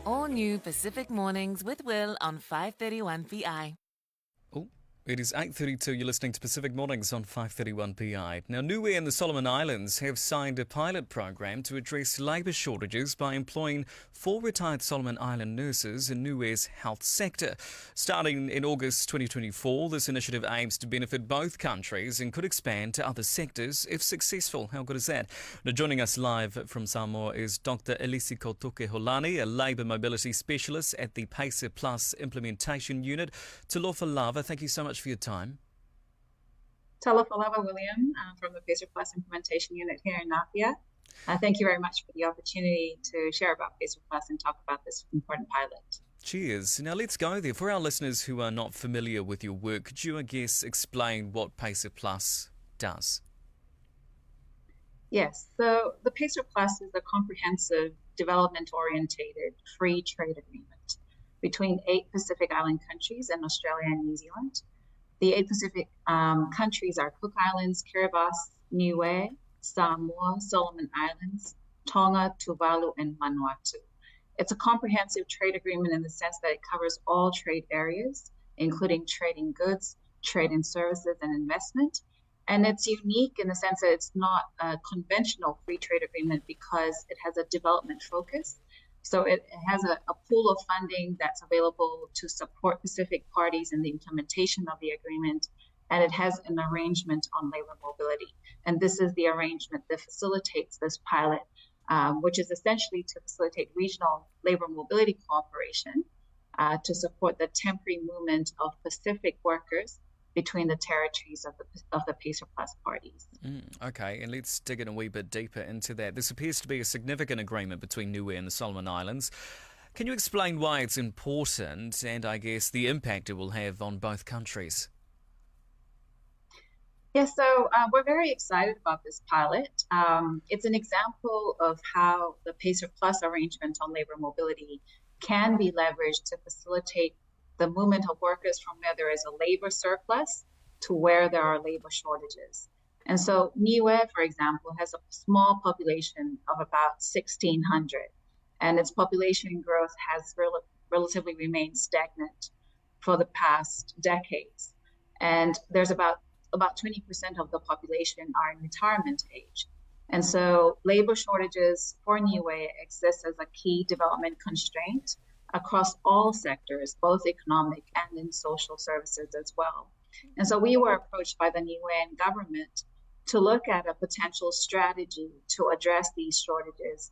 All new Pacific Mornings with Will on 5:31 PI. It is 8:32. You're listening to Pacific Mornings on 5:31 PI. Now, Niue and the Solomon Islands have signed a pilot program to address labour shortages by employing 4 retired Solomon Island nurses in Niue's health sector. Starting in August 2024, this initiative aims to benefit both countries and could expand to other sectors if successful. How good is that? Now, joining us live from Samoa is Dr. Alisi Holani, a labour mobility specialist at the Pacer Plus Implementation Unit. Talofa Lava, thank you so much for your time. Talofa Lava, William, from the Pacer Plus Implementation Unit here in Apia. Thank you very much for the opportunity to share about Pacer Plus and talk about this important pilot. Cheers. Now let's go there. For our listeners who are not familiar with your work, could you, explain what Pacer Plus does? Yes, so the Pacer Plus is a comprehensive, development-orientated free trade agreement between 8 Pacific Island countries and Australia and New Zealand. The 8 Pacific countries are Cook Islands, Kiribati, Niue, Samoa, Solomon Islands, Tonga, Tuvalu, and Vanuatu. It's a comprehensive trade agreement in the sense that it covers all trade areas, including trade in goods, trade in services, and investment. And it's unique in the sense that it's not a conventional free trade agreement because it has a development focus. So it has a pool of funding that's available to support Pacific parties in the implementation of the agreement, and it has an arrangement on labor mobility. And this is the arrangement that facilitates this pilot, which is essentially to facilitate regional labor mobility cooperation to support the temporary movement of Pacific workers between the territories of the Pacer Plus parties. Okay, and let's dig in a wee bit deeper into that. This appears to be a significant agreement between Niue and the Solomon Islands. Can you explain why it's important and, the impact it will have on both countries? Yes, so we're very excited about this pilot. It's an example of how the Pacer Plus arrangement on labor mobility can be leveraged to facilitate the movement of workers from where there is a labor surplus to where there are labor shortages. And so Niue, for example, has a small population of about 1,600, and its population growth has relatively remained stagnant for the past decades. And there's about 20% of the population are in retirement age. And so labor shortages for Niue exist as a key development constraint across all sectors, both economic and in social services as well. And so we were approached by the Niuean government to look at a potential strategy to address these shortages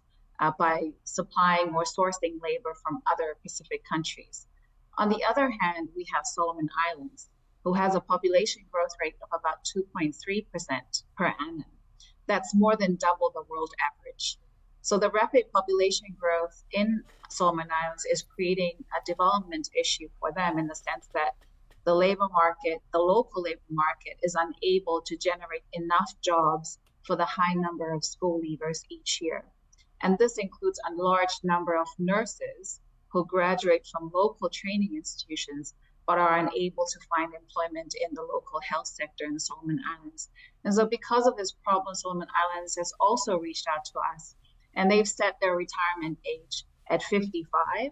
by supplying or sourcing labor from other Pacific countries. On the other hand, we have Solomon Islands, who has a population growth rate of about 2.3% per annum. That's more than double the world average. So the rapid population growth in Solomon Islands is creating a development issue for them in the sense that the labor market, the local labor market, is unable to generate enough jobs for the high number of school leavers each year. And this includes a large number of nurses who graduate from local training institutions but are unable to find employment in the local health sector in the Solomon Islands. And so because of this problem, Solomon Islands has also reached out to us, and they've set their retirement age at 55.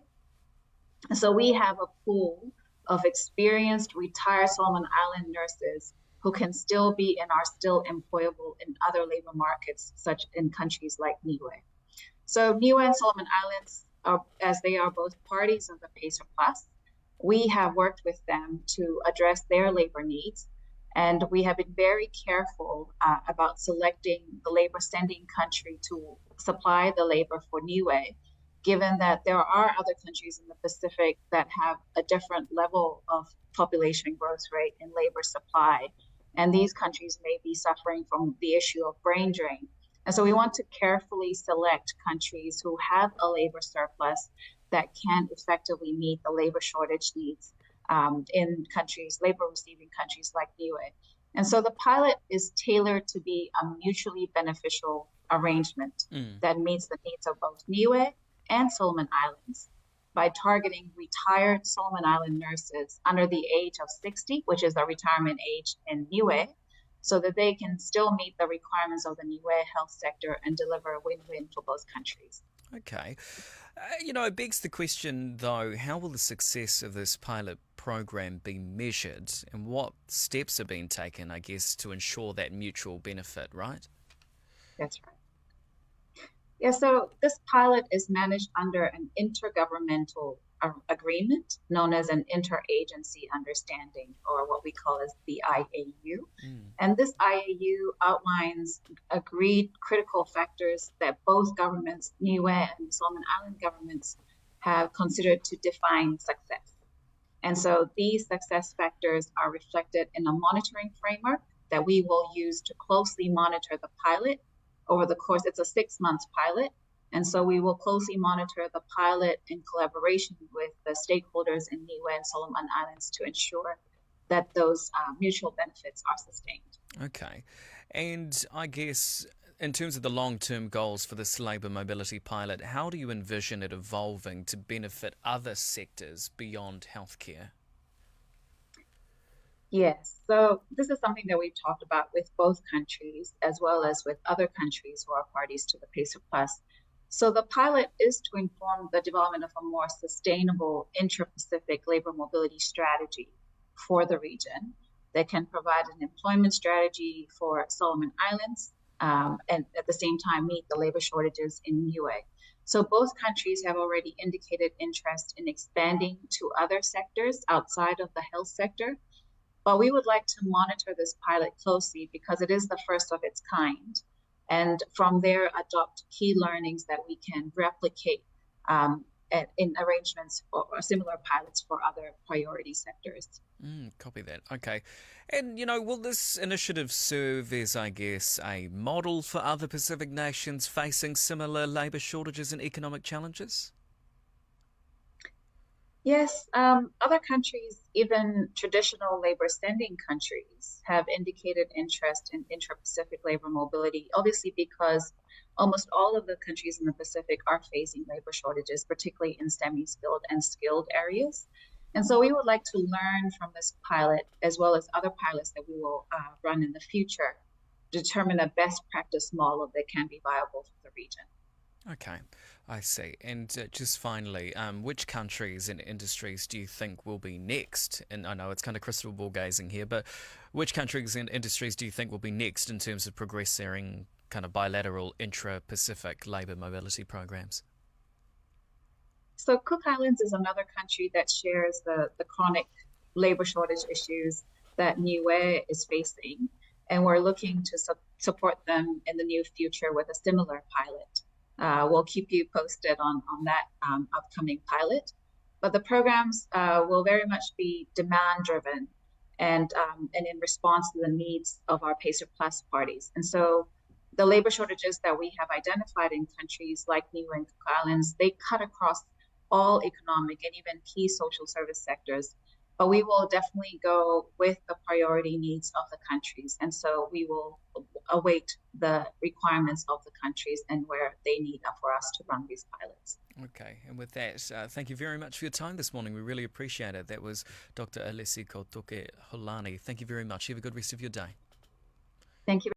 So we have a pool of experienced retired Solomon Island nurses who can still be and are still employable in other labor markets, such in countries like Niue. So Niue and Solomon Islands, as they are both parties of the Pacer Plus, we have worked with them to address their labor needs. And we have been very careful about selecting the labor sending country to supply the labor for Niue, given that there are other countries in the Pacific that have a different level of population growth rate and labor supply. And these countries may be suffering from the issue of brain drain. And so we want to carefully select countries who have a labor surplus that can effectively meet the labor shortage needs in countries, labor receiving countries like Niue. And so the pilot is tailored to be a mutually beneficial arrangement that meets the needs of both Niue and Solomon Islands by targeting retired Solomon Island nurses under the age of 60, which is the retirement age in Niue, so that they can still meet the requirements of the Niue health sector and deliver a win-win for both countries. Okay. It begs the question, though, how will the success of this pilot program be measured and what steps are being taken, I guess, to ensure that mutual benefit, right? That's right. Yeah, so this pilot is managed under an intergovernmental agreement known as an interagency understanding, or what we call as the IAU. And this IAU outlines agreed critical factors that both governments, Niue and Solomon Island governments, have considered to define success. And so these success factors are reflected in a monitoring framework that we will use to closely monitor the pilot over the course. It's a 6-month pilot. And so we will closely monitor the pilot in collaboration with the stakeholders in Niue and Solomon Islands to ensure that those mutual benefits are sustained. Okay. And I guess in terms of the long-term goals for this labour mobility pilot, how do you envision it evolving to benefit other sectors beyond healthcare? Yes, so this is something that we've talked about with both countries as well as with other countries who are parties to the PACER Plus. So the pilot is to inform the development of a more sustainable intra-Pacific labor mobility strategy for the region that can provide an employment strategy for Solomon Islands and at the same time meet the labor shortages in Niue. So both countries have already indicated interest in expanding to other sectors outside of the health sector. But we would like to monitor this pilot closely because it is the first of its kind. And from there, adopt key learnings that we can replicate in arrangements or similar pilots for other priority sectors. Copy that. Okay. And, will this initiative serve as, I guess, a model for other Pacific nations facing similar labour shortages and economic challenges? Yes, other countries, even traditional labor-sending countries, have indicated interest in intra-Pacific labor mobility, obviously because almost all of the countries in the Pacific are facing labor shortages, particularly in semi-skilled and skilled areas. And so we would like to learn from this pilot, as well as other pilots that we will run in the future, determine a best practice model that can be viable for the region. Okay, I see. And just finally, which countries and industries do you think will be next? And I know it's kind of crystal ball gazing here, but which countries and industries do you think will be next in terms of progressing kind of bilateral intra-Pacific labour mobility programs? So Cook Islands is another country that shares the chronic labor shortage issues that Niue is facing, and we're looking to support them in the near future with a similar pilot. We'll keep you posted on that upcoming pilot. But the programs will very much be demand-driven and in response to the needs of our PACER Plus parties. And so the labor shortages that we have identified in countries like Niue and Cook Islands, they cut across all economic and even key social service sectors. But we will definitely go with the priority needs of the countries. And so we will await the requirements of the countries and where they need for us to run these pilots. Okay, and with that, thank you very much for your time this morning. We really appreciate it. That was Dr. Alisi Holani. Thank you very much. Have a good rest of your day. Thank you.